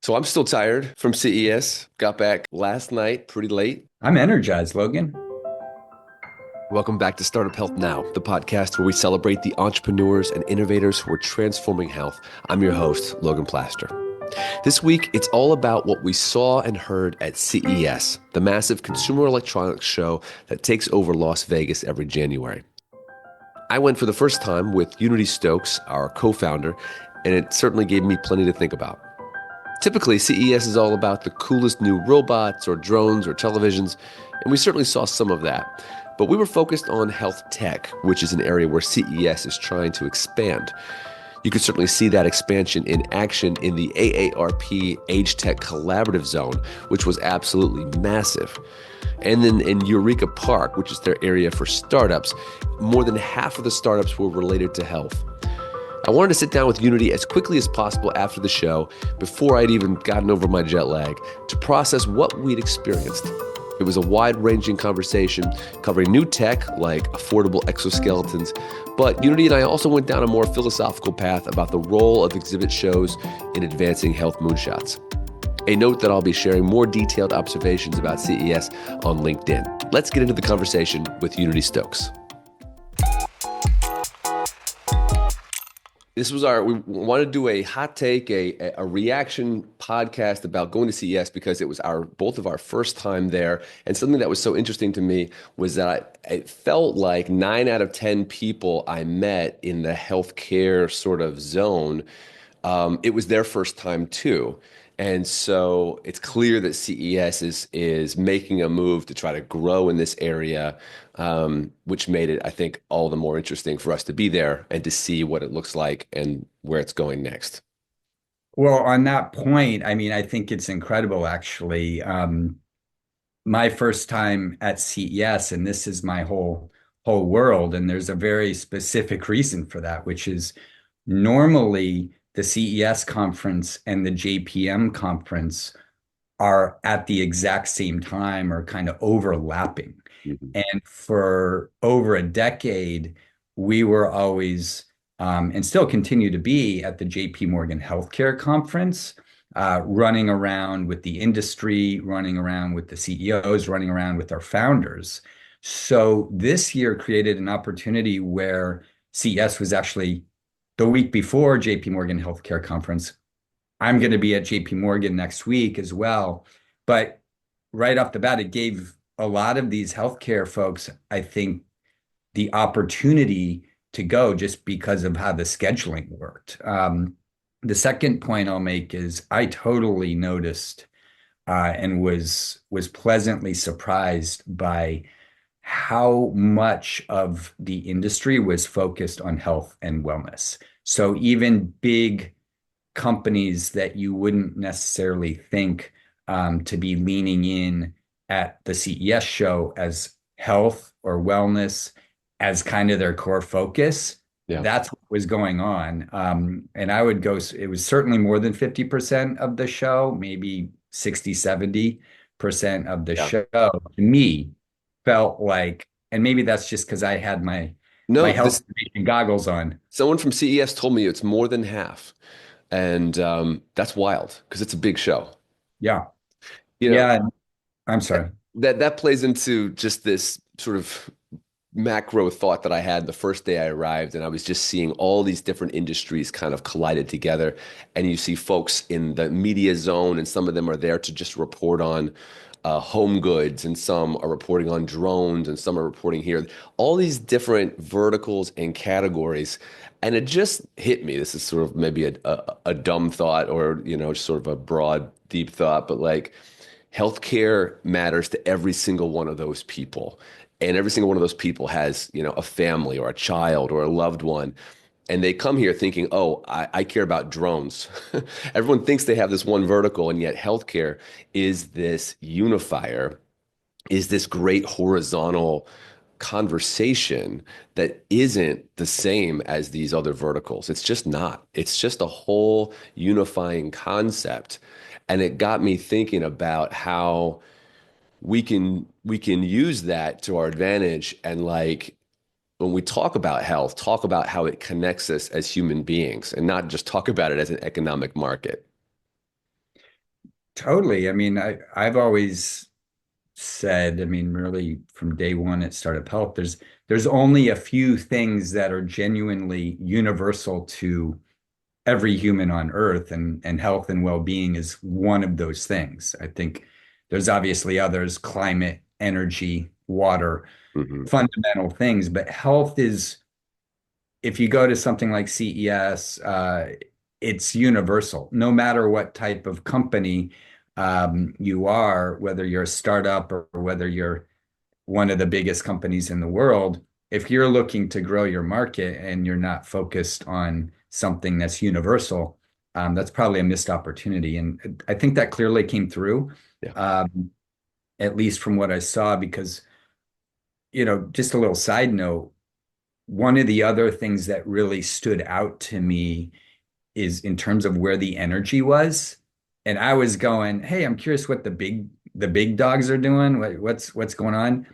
So I'm still tired from CES. Got back last night pretty late. I'm energized, Logan. Welcome back to Startup Health Now, the podcast where we celebrate the entrepreneurs and innovators who are transforming health. I'm your host, Logan Plaster. This week, it's all about what we saw and heard at CES, the massive consumer electronics show that takes over Las Vegas every January. I went for the first time with Unity Stoakes, our co-founder, and it certainly gave me plenty to think about. Typically, CES is all about the coolest new robots or drones or televisions, and we certainly saw some of that. But we were focused on health tech, which is an area where CES is trying to expand. You could certainly see that expansion in action in the AARP AgeTech Collaborative Zone, which was absolutely massive. And then in Eureka Park, which is their area for startups, more than half of the startups were related to health. I wanted to sit down with Unity as quickly as possible after the show, before I'd even gotten over my jet lag, to process what we'd experienced. It was a wide-ranging conversation covering new tech like affordable exoskeletons, but Unity and I also went down a more philosophical path about the role of exhibit shows in advancing health moonshots. A note that I'll be sharing more detailed observations about CES on LinkedIn. Let's get into the conversation with Unity Stoakes. We wanted to do a hot take, a reaction podcast about going to CES because it was both of our first time there. And something that was so interesting to me was that it felt like 9 out of 10 people I met in the healthcare sort of zone, it was their first time too. And so it's clear that CES is making a move to try to grow in this area, which made it, I think, all the more interesting for us to be there and to see what it looks like and where it's going next. Well, on that point, I think it's incredible, actually. My first time at CES, and this is my whole world, and there's a very specific reason for that, which is normally the CES conference and the JPM conference are at the exact same time or kind of overlapping. Mhm. And for over a decade, we were always, and still continue to be at the JP Morgan Healthcare Conference, running around with the industry, running around with the CEOs, running around with our founders. So this year created an opportunity where CES was actually the week before JP Morgan Healthcare Conference. I'm going to be at JP Morgan next week as well. But right off the bat, it gave a lot of these healthcare folks, I think, the opportunity to go just because of how the scheduling worked. The second point I'll make is I totally noticed and was pleasantly surprised by how much of the industry was focused on health and wellness. So even big companies that you wouldn't necessarily think to be leaning in at the CES show as health or wellness as kind of their core focus, Yeah. that's what was going on. And I would go, it was certainly more than 50% of the show, maybe 60, 70% of the Yeah. show. To me, felt like, and maybe that's just because I had my No, health information goggles on. someone from CES told me it's more than half. And that's wild because it's a big show. Yeah. You know, Yeah. I'm sorry. that plays into just this sort of macro thought that I had the first day I arrived, and I was just seeing all these different industries kind of collided together. And you see folks in the media zone, and some of them are there to just report on home goods, and some are reporting on drones, and some are reporting here. All these different verticals and categories. And it just hit me. This is sort of maybe a dumb thought, or, sort of a broad, deep thought, but like, healthcare matters to every single one of those people. And every single one of those people has, a family or a child or a loved one. And they come here thinking, oh, I care about drones. Everyone thinks they have this one vertical, and yet healthcare is this unifier, is this great horizontal conversation that isn't the same as these other verticals. It's just not. It's just a whole unifying concept. And it got me thinking about how we can use that to our advantage, and like, when we talk about health, talk about how it connects us as human beings and not just talk about it as an economic market. Totally. I mean, I've always said, I mean, really from day one at Startup Health, there's only a few things that are genuinely universal to every human on Earth, and health and well-being is one of those things. I think there's obviously others, climate, energy, water, Hmm. fundamental things, but health is, if you go to something like CES, it's universal. No matter what type of company you are, whether you're a startup or whether you're one of the biggest companies in the world, if you're looking to grow your market and you're not focused on something that's universal, that's probably a missed opportunity. And I think that clearly came through, Yeah. um, at least from what I saw, because, just a little side note, one of the other things that really stood out to me is in terms of where the energy was. And I was going, hey, I'm curious what the big dogs are doing. What's going on?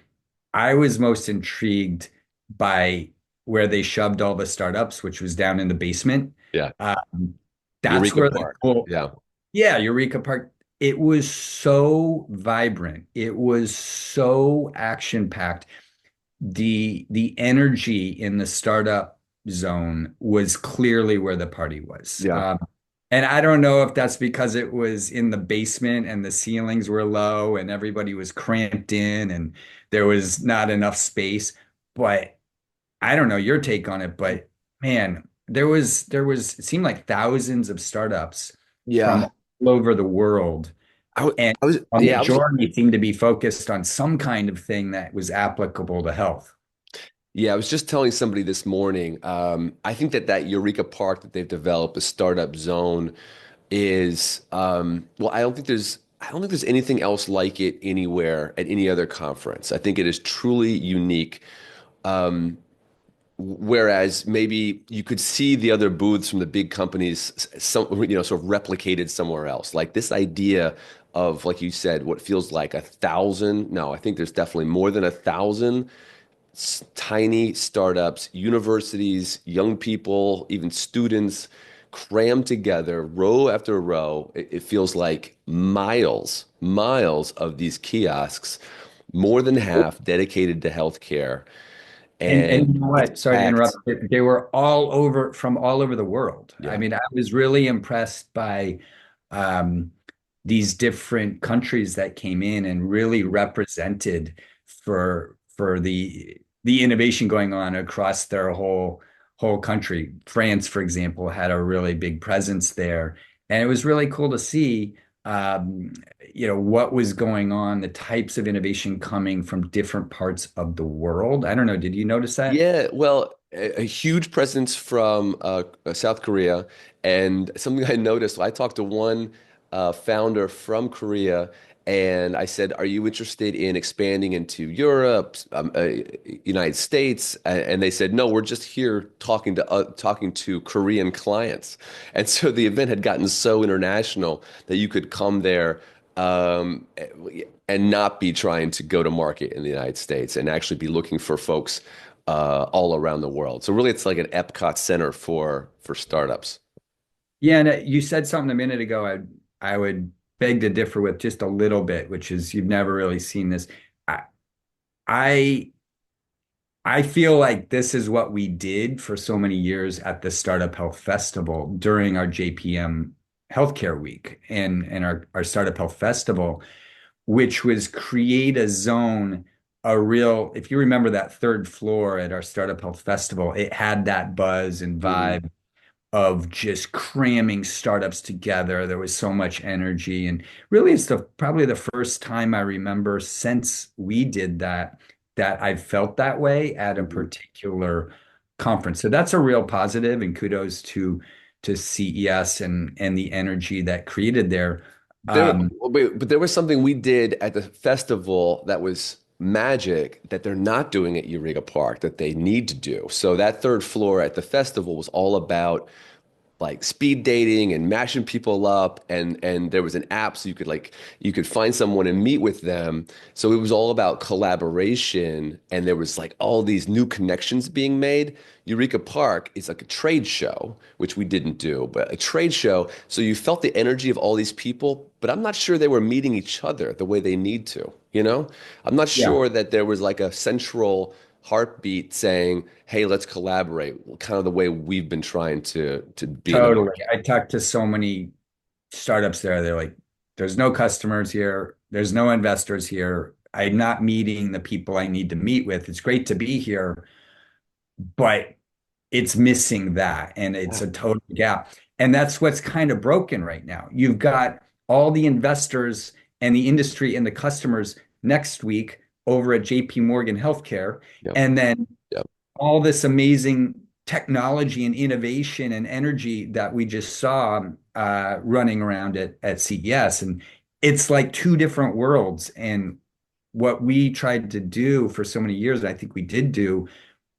I was most intrigued by where they shoved all the startups, which was down in the basement. Yeah. Um, that's Eureka where the Park. cool, Yeah. yeah, Eureka Park. It was so vibrant. It was so action packed. The energy in the startup zone was clearly where the party was. Yeah. And I don't know if that's because it was in the basement and the ceilings were low and everybody was cramped in and there was not enough space, but I don't know your take on it, but man, it seemed like thousands of startups from Yeah. all over the world, and a Yeah, I was, majority seemed to be focused on some kind of thing that was applicable to health. yeah, I was just telling somebody this morning. I think that Eureka Park that they've developed, the startup zone, is well, I don't think there's anything else like it anywhere at any other conference. I think it is truly unique. Um, Whereas maybe you could see the other booths from the big companies, some, sort of replicated somewhere else. Like this idea of, like you said, what feels like 1,000. No, I think there's definitely more than 1,000 tiny startups, universities, young people, even students crammed together, row after row. It feels like miles of these kiosks, more than half dedicated to healthcare, And and you know it's what? Sorry to packed. interrupt. They were all over the world. I Yeah. mean, I was really impressed by um, these different countries that came in and really represented for the innovation going on across their whole country. France, for example, had a really big presence there, and it was really cool to see um, what was going on, the types of innovation coming from different parts of the world. I don't know. Did you notice that? Yeah, well, a huge presence from South Korea, and something I noticed. I talked to one founder from Korea, and I said, "Are you interested in expanding into Europe, United States?" And they said, "No, we're just here talking to Korean clients." And so the event had gotten so international that you could come there. Um, and not be trying to go to market in the United States and actually be looking for folks all around the world. So really, it's like an Epcot center for startups. Yeah, and you said something a minute ago. I would beg to differ with just a little bit, which is you've never really seen this. I I I feel like this is what we did for so many years at the Startup Health Festival during our JPM Healthcare Week and our Startup Health Festival, which was create a zone, if you remember that third floor at our Startup Health Festival, it had that buzz and Hmm. vibe of just cramming startups together. There was so much energy. And really, it's probably the first time I remember since we did that I felt that way at a Hmm. particular conference. So that's a real positive, and kudos to CES and the energy that created there. Um, But there was something we did at the festival that was magic that they're not doing at Eureka Park that they need to do. So that third floor at the festival was all about like speed dating and mashing people up, and there was an app so you could find someone and meet with them. So it was all about collaboration, and there was like all these new connections being made. Eureka Park is like a trade show, which we didn't do, but a trade show. So you felt the energy of all these people, but I'm not sure they were meeting each other the way they need to, you know? I'm not Yeah, sure that there was like a central heartbeat saying, "Hey, let's collaborate," kind of the way we've been trying to be in the totally. market. I talked to so many startups there. They're like, there's no customers here. There's no investors here. I'm not meeting the people I need to meet with. It's great to be here, but it's missing that. And it's Yeah. a total gap. And that's what's kind of broken right now. You've got all the investors and the industry and the customers next week over at JP Morgan Healthcare. Yep. And then Yep. all this amazing technology and innovation and energy that we just saw running around at CES. And it's like two different worlds. And what we tried to do for so many years, and I think we did do,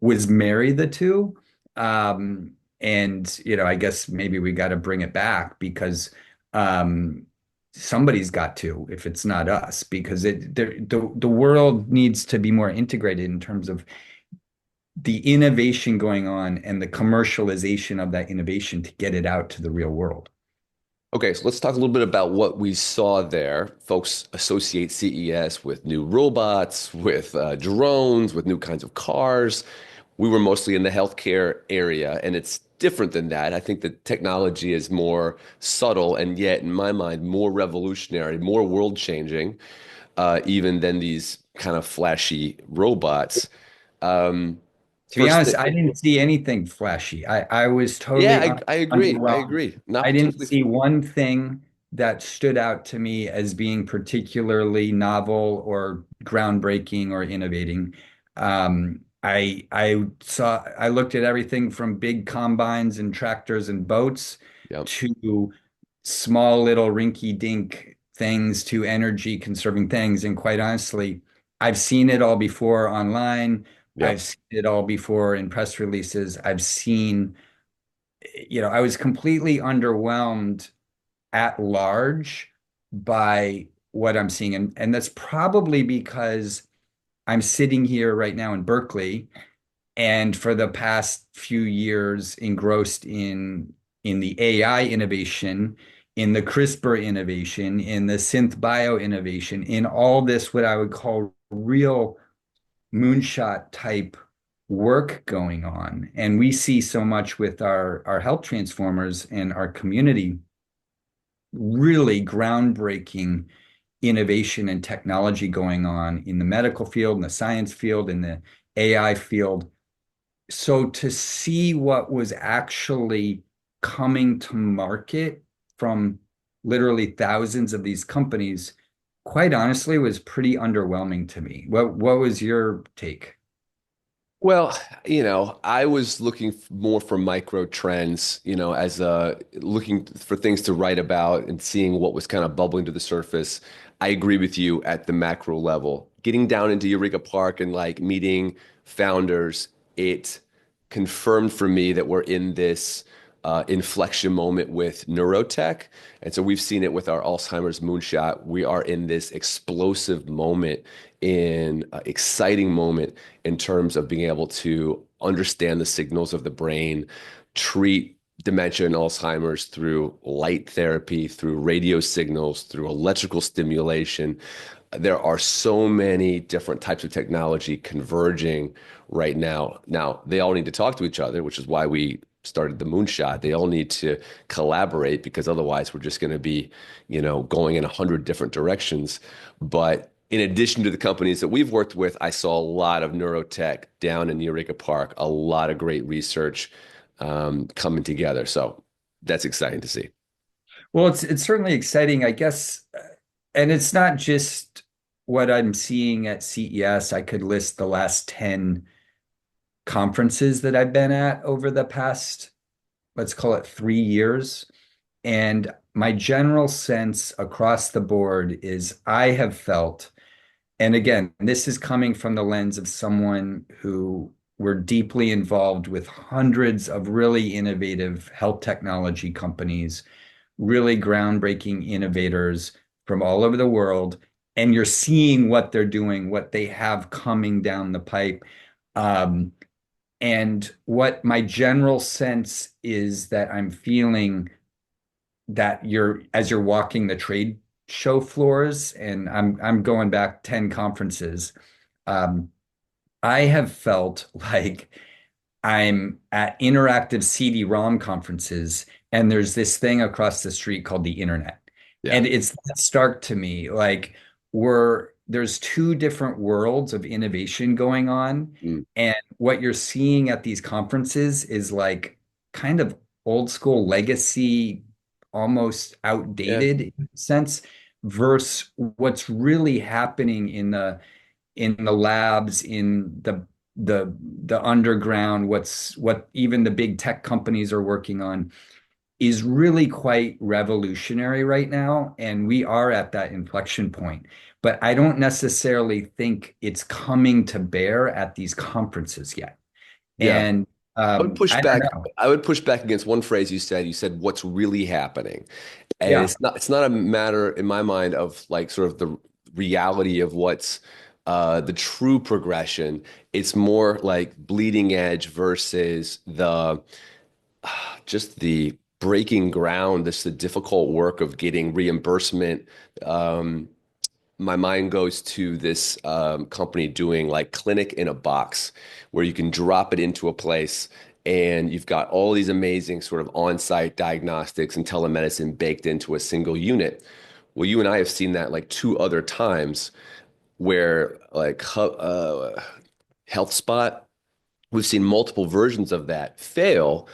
was marry the two. And, I guess maybe we got to bring it back because um, somebody's got to, if it's not us, because the world needs to be more integrated in terms of the innovation going on and the commercialization of that innovation to get it out to the real world. Okay, so let's talk a little bit about what we saw there. Folks associate CES with new robots, with drones, with new kinds of cars. We were mostly in the healthcare area, and it's different than that. I think the technology is more subtle and yet, in my mind, more revolutionary, more world-changing, even than these kind of flashy robots. Um, To be first, honest, I didn't see anything flashy. I was yeah, totally I agree. I underwhelmed. agree. Not I didn't particularly. see one thing that stood out to me as being particularly novel or groundbreaking or innovating. I looked at everything from big combines and tractors and boats Yep. to small little rinky-dink things to energy conserving things. And quite honestly, I've seen it all before online. I've Yep. seen it all before in press releases. I was completely underwhelmed at large by what I'm seeing. And that's probably because I'm sitting here right now in Berkeley and for the past few years engrossed in the AI innovation, in the CRISPR innovation, in the synth bio innovation, in all this what I would call real moonshot type work going on. And we see so much with our health transformers and our community, really groundbreaking innovation and technology going on in the medical field, in the science field, in the AI field. So to see what was actually coming to market from literally thousands of these companies, quite honestly, was pretty underwhelming to me. What was your take? Well, I was looking more for micro trends, as looking for things to write about and seeing what was kind of bubbling to the surface. I agree with you at the macro level. Getting down into Eureka Park and like meeting founders, it confirmed for me that we're in this inflection moment with neurotech. And so we've seen it with our Alzheimer's moonshot. We are in this explosive moment, in exciting moment in terms of being able to understand the signals of the brain, treat dementia and Alzheimer's through light therapy, through radio signals, through electrical stimulation. There are so many different types of technology converging right now. Now, they all need to talk to each other, which is why we started the moonshot. They all need to collaborate because otherwise we're just going to be, going in 100 different directions. But in addition to the companies that we've worked with, I saw a lot of neurotech down in Eureka Park, a lot of great research coming together. So that's exciting to see. Well, it's certainly exciting, I guess, and it's not just what I'm seeing at CES. I could list the last 10 conferences that I've been at over the past, let's call it 3 years. And my general sense across the board is I have felt, and again, this is coming from the lens of someone who we're deeply involved with hundreds of really innovative health technology companies, really groundbreaking innovators from all over the world. And you're seeing what they're doing, what they have coming down the pipe. Um, and what my general sense is that I'm feeling that as you're walking the trade show floors, and I'm going back 10 conferences, um, I have felt like I'm at interactive CD-ROM conferences, and there's this thing across the street called the internet. Yeah. And it's that stark to me. Like there's two different worlds of innovation going on. Mm. And what you're seeing at these conferences is like kind of old school legacy, almost Yeah. outdated in a sense, versus what's really happening in the labs, in the underground, what even the big tech companies are working on is really quite revolutionary right now. And we are at that inflection point. But I don't necessarily think it's coming to bear at these conferences yet. Yeah. And I would push I don't back. know. I would push back against one phrase you said. You said, "What's really happening?" And Yeah. it's not a matter in my mind of like sort of the reality of what's the true progression. It's more like bleeding edge versus the just the breaking ground. This the difficult work of getting reimbursement. Um, my mind goes to this company doing like clinic in a box where you can drop it into a place and you've got all these amazing sort of on-site diagnostics and telemedicine baked into a single unit. Well, you and I have seen that like two other times where like HealthSpot, we've seen multiple versions of that fail.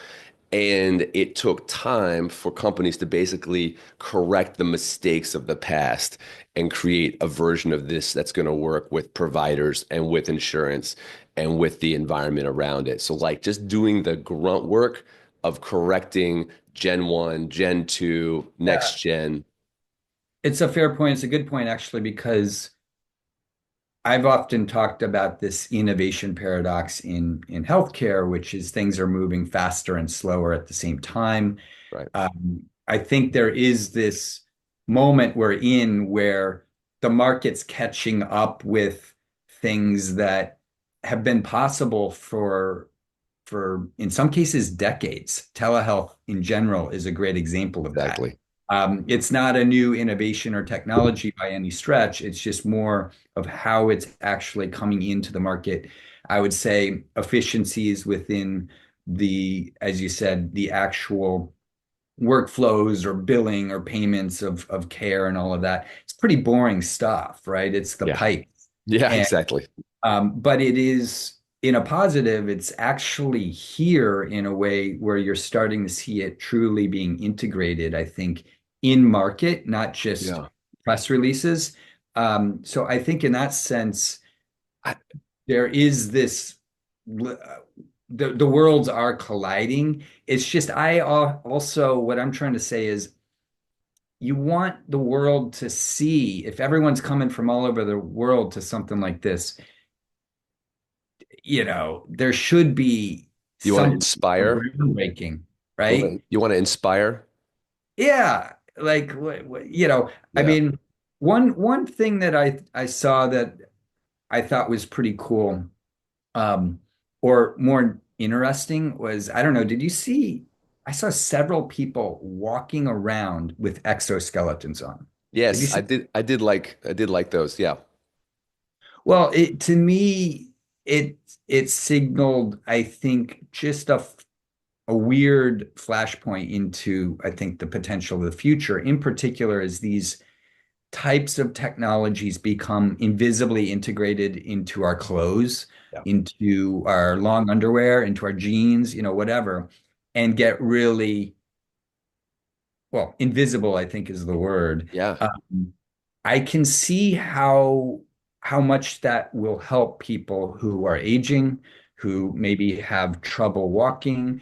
And it took time for companies to basically correct the mistakes of the past and create a version of this that's going to work with providers and with insurance and with the environment around it. So, like, just doing the grunt work of correcting Gen 1, Gen 2, Yeah. next gen. It's a fair point. It's a good point, actually, because I've often talked about this innovation paradox in healthcare, which is things are moving faster and slower at the same time. Right. I think there is this moment we're in where the market's catching up with things that have been possible for in some cases decades. Telehealth in general is a great example of that. Exactly. It's not a new innovation or technology by any stretch. It's just more of how it's actually coming into the market. I would say efficiencies within as you said, the actual workflows or billing or payments of care and all of that. It's pretty boring stuff, right? It's the Yeah. pipe. Yeah, And exactly. but it is in a positive, it's actually here in a way where you're starting to see it truly being integrated, I think, in market, not just Yeah. press releases. So I think in that sense, I, there is this the worlds are colliding. It's just also what I'm trying to say is you want the world to see if everyone's coming from all over the world to something like this, there should be you want to something inspire? groundbreaking, right? You want to inspire? Yeah, like I Yeah. mean, one thing that I saw that I thought was pretty cool, um, or more interesting was, I don't know, did you see? I saw several people walking around with exoskeletons on. Did you Yes, I see? did. I did like those. Yeah. Well, it to me, it it signaled, I think, just a weird flashpoint into, I think, the potential of the future, in particular, as these types of technologies become invisibly integrated into our clothes, Yeah. into our long underwear, into our jeans, whatever, and get really, well, invisible, I think is the word. Yeah. I can see how much that will help people who are aging, who maybe have trouble walking,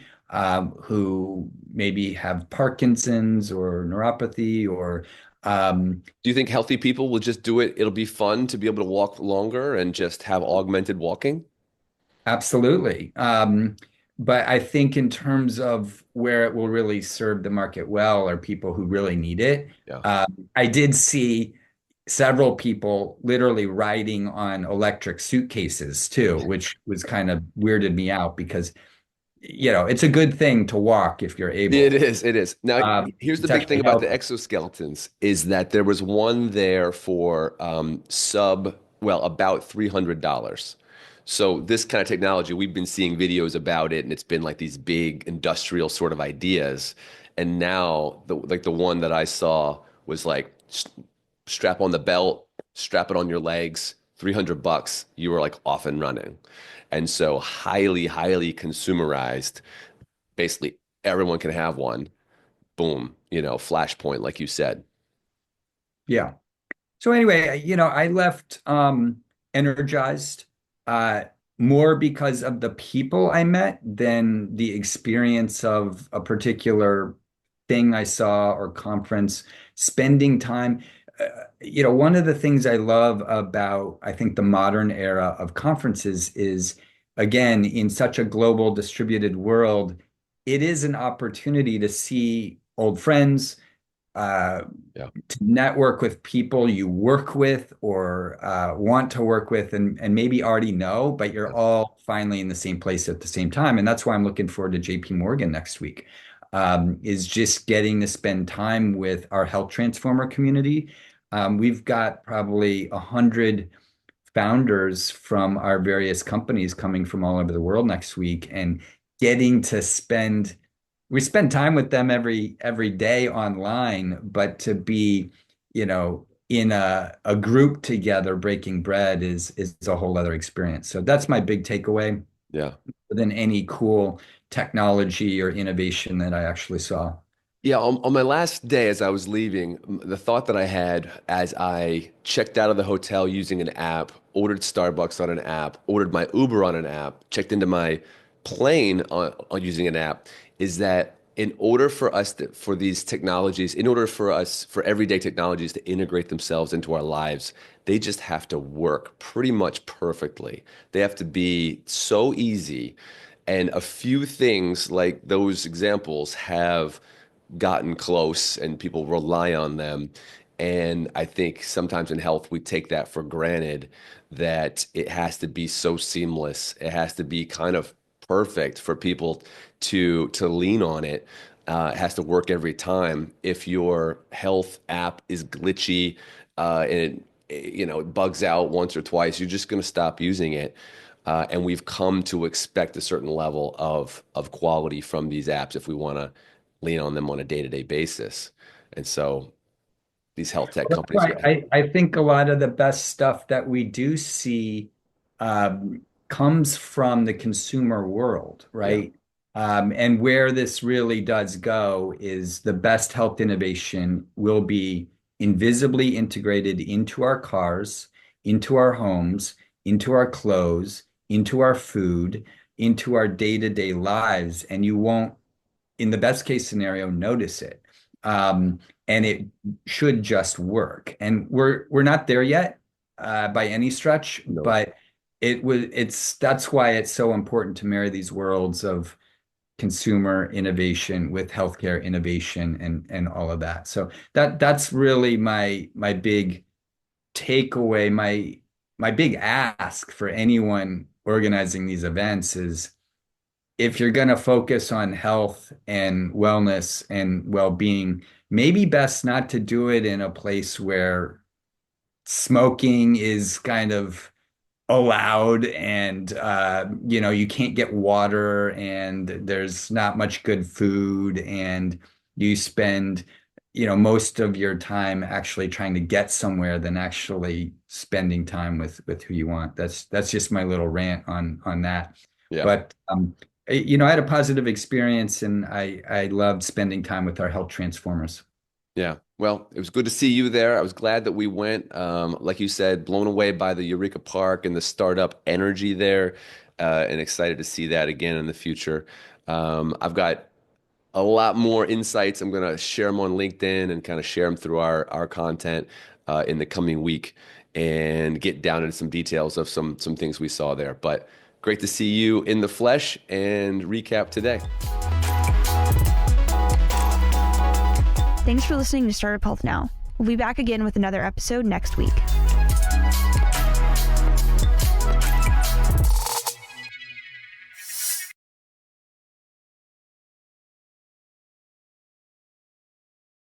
who maybe have Parkinson's or neuropathy, or Do you think healthy people will just do it? It'll be fun to be able to walk longer and just have augmented walking? Absolutely. But I think in terms of where it will really serve the market well are people who really need it. Yeah. I did see several people literally riding on electric suitcases too, which was kind of weirded me out because, it's a good thing to walk if you're It able. is. It is. Now, here's the It's big thing actually about the healthy. exoskeletons is that there was one there for about $300. So this kind of technology, we've been seeing videos about it, and it's been like these big industrial sort of ideas. And now, the one that I saw was like strap on the belt, strap it on your legs, $300. You were like off and running. And so highly, highly consumerized. Basically, everyone can have one. Boom, flashpoint, like you said. Yeah. So anyway, I left energized uh more because of the people I met than the experience of a particular thing I saw or conference. Spending time, one of the things I love about I think the modern era of conferences is again in such a global distributed world, it is an opportunity to see old friends, uh, Yeah, to network with people you work with or want to work with and maybe already know, but you're yeah, all finally in the same place at the same time. And that's why I'm looking forward to JP Morgan next week, is just getting to spend time with our health transformer community. We've got probably 100 founders from our various companies coming from all over the world next week and getting to spend we spend time with them every day online, but to be, in a group together breaking bread is a whole other experience. So that's my big takeaway yeah. than any cool technology or innovation that I actually saw. Yeah, on my last day as I was leaving, the thought that I had as I checked out of the hotel using an app, ordered Starbucks on an app, ordered my Uber on an app, checked into my plane on using an app, is that in order for us for these technologies, in order for us, for everyday technologies to integrate themselves into our lives, they just have to work pretty much perfectly. They have to be so easy. And a few things like those examples have gotten close and people rely on them. And I think sometimes in health, we take that for granted that it has to be so seamless. It has to be kind of perfect for people to lean on it. It has to work every time. If your health app is glitchy and it bugs out once or twice, you're just going to stop using it. And we've come to expect a certain level of quality from these apps if we want to lean on them on a day-to-day basis. And so these health tech That's companies are why ahead. I think a lot of the best stuff that we do see comes from the consumer world, Yeah, right? And where this really does go is the best health innovation will be invisibly integrated into our cars, into our homes, into our clothes, into our food, into our day-to-day lives, and you won't in the best case scenario, notice it. And it should just work. And we're not there yet by any stretch, no, but it's that's why it's so important to marry these worlds of consumer innovation with healthcare innovation and all of that. So that's really my big takeaway, my big ask for anyone organizing these events is if you're going to focus on health and wellness and well-being, maybe best not to do it in a place where smoking is kind of allowed and you can't get water and there's not much good food and you spend most of your time actually trying to get somewhere than actually spending time with who you want. That's just my little rant on that. yeah, But I had a positive experience and I loved spending time with our health transformers. yeah. Well, it was good to see you there. I was glad that we went. Like you said, blown away by the Eureka Park and the startup energy there, and excited to see that again in the future. I've got a lot more insights. I'm going to share them on LinkedIn and kind of share them through our content in the coming week and get down into some details of some things we saw there. But Great to see you in the flesh and recap today. Thanks for listening to Startup Health Now. We'll be back again with another episode next week.